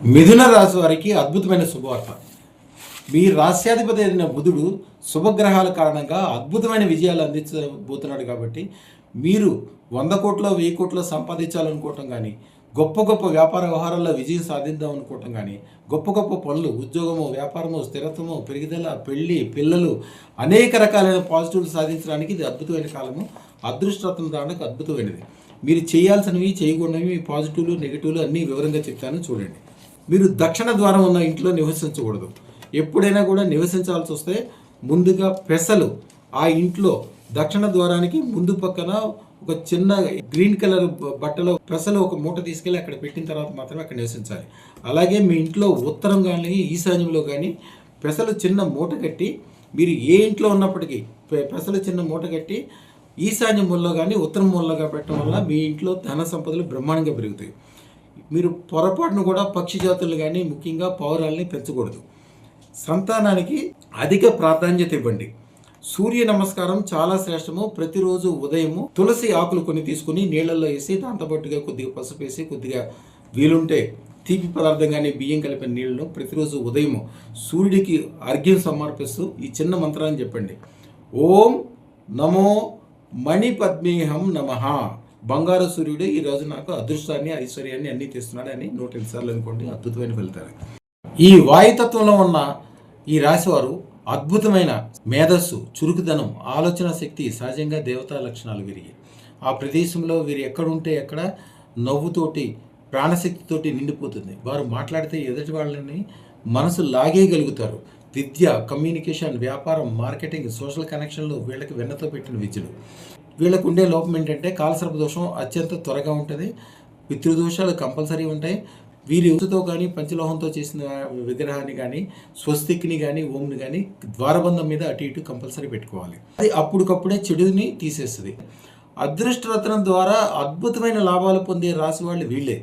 మిథున రాశి వారికి అద్భుతమైన శుభవార్త. మీ రాశ్యాధిపతి అయిన బుధుడు శుభగ్రహాల కారణంగా అద్భుతమైన విజయాలు అందించబోతున్నాడు. కాబట్టి మీరు 100 కోట్లు 1000 కోట్లు సంపాదించాలనుకోవటం కానీ, గొప్ప గొప్ప వ్యాపార వ్యవహారాల్లో విజయం సాధిద్దాం అనుకోవటం కానీ, గొప్ప గొప్ప పనులు, ఉద్యోగము, వ్యాపారము, స్థిరత్వము, పెరుగుదల, పెళ్ళి, పిల్లలు, అనేక రకాలైన పాజిటివ్లు సాధించడానికి ఇది అద్భుతమైన కాలము. అదృష్టరత్నం రావడానికి అద్భుతమైనది. మీరు చేయాల్సినవి, చేయకూడనివి, పాజిటివ్లు, నెగిటివ్లు అన్నీ వివరంగా చెప్తాను చూడండి. మీరు దక్షిణ ద్వారం ఉన్న ఇంట్లో నివసించకూడదు. ఎప్పుడైనా కూడా నివసించాల్సి వస్తే ముందుగా పెసలు ఆ ఇంట్లో దక్షిణ ద్వారానికి ముందు పక్కన ఒక చిన్న గ్రీన్ కలర్ బట్టలో పెసలు ఒక మూట తీసుకెళ్ళి అక్కడ పెట్టిన తర్వాత మాత్రమే అక్కడ నివసించాలి. అలాగే మీ ఇంట్లో ఉత్తరం కానీ ఈశాన్యంలో కానీ పెసలు చిన్న మూట కట్టి, మీరు ఏ ఇంట్లో ఉన్నప్పటికీ పెసలు చిన్న మూట కట్టి ఈశాన్య మూలలో కానీ ఉత్తరం మూలగా పెట్టడం వల్ల మీ ఇంట్లో ధన సంపదలు బ్రహ్మాండంగా పెరుగుతాయి. మీరు పొరపాటును కూడా పక్షి జాతులు కానీ ముఖ్యంగా పౌరాలని పెంచకూడదు. సంతానానికి అధిక ప్రాధాన్యత ఇవ్వండి. సూర్య నమస్కారం చాలా శ్రేష్టము. ప్రతిరోజు ఉదయము తులసి ఆకులు కొన్ని తీసుకుని నీళ్ళల్లో వేసి దాంతోపాటుగా కొద్దిగా పసుపు వేసి కొద్దిగా వీలుంటే తీపి పదార్థం కానీ బియ్యం కలిపిన నీళ్ళను ప్రతిరోజు ఉదయము సూర్యుడికి అర్ఘ్యం సమర్పిస్తూ ఈ చిన్న మంత్రాన్ని చెప్పండి. ఓం నమో మణిపద్మేహం నమః. బంగారు సూర్యుడు ఈరోజు నాకు అదృష్టాన్ని, ఐశ్వర్యాన్ని అన్నీ తెస్తున్నాడు అని 108 సార్లు అనుకోండి. అద్భుతమైన ఫలితాలు. ఈ వాయుతత్వంలో ఉన్న ఈ రాశివారు అద్భుతమైన మేధస్సు, చురుకుదనం, ఆలోచన శక్తి, సహజంగా దేవతా లక్షణాలు వీరికి. ఆ ప్రదేశంలో వీరు ఎక్కడుంటే ఎక్కడ నవ్వుతోటి, ప్రాణశక్తితోటి నిండిపోతుంది. వారు మాట్లాడితే ఎదుటి వాళ్ళని మనసు లాగేయగలుగుతారు. విద్య, కమ్యూనికేషన్, వ్యాపారం, మార్కెటింగ్, సోషల్ కనెక్షన్లు వీళ్ళకి వెన్నతో పెట్టిన విద్యలు. వీళ్ళకు ఉండే లోపం ఏంటంటే కాలసర్ప దోషం అత్యంత త్వరగా ఉంటుంది. పితృదోషాలు కంపల్సరీ ఉంటాయి. వీరి ఉసుతో కానీ పంచలోహంతో చేసిన విగ్రహాన్ని కానీ, స్వస్తిక్ని కానీ, ఓంని కానీ ద్వారబంధం మీద అటు ఇటు కంపల్సరీ పెట్టుకోవాలి. అది అప్పటికప్పుడే చెడుని తీసేస్తుంది. అదృష్టరత్నం ద్వారా అద్భుతమైన లాభాలు పొందే రాశి వాళ్ళు వీళ్ళే.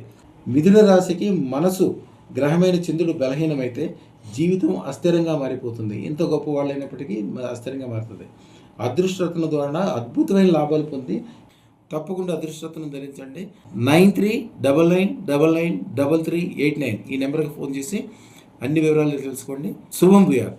మిథున రాశికి మనసు గ్రహమైన చంద్రుడు బలహీనమైతే జీవితం అస్థిరంగా మారిపోతుంది. ఎంత గొప్ప వాళ్ళైనప్పటికీ అస్థిరంగా మారుతుంది. అదృష్టరత్నం ద్వారా అద్భుతమైన లాభాలు పొంది తప్పకుండా అదృష్టరత్నం ధరించండి. 9399993389 ఈ నెంబర్కి ఫోన్ చేసి అన్ని వివరాలు తెలుసుకోండి. శుభం భూయాత్.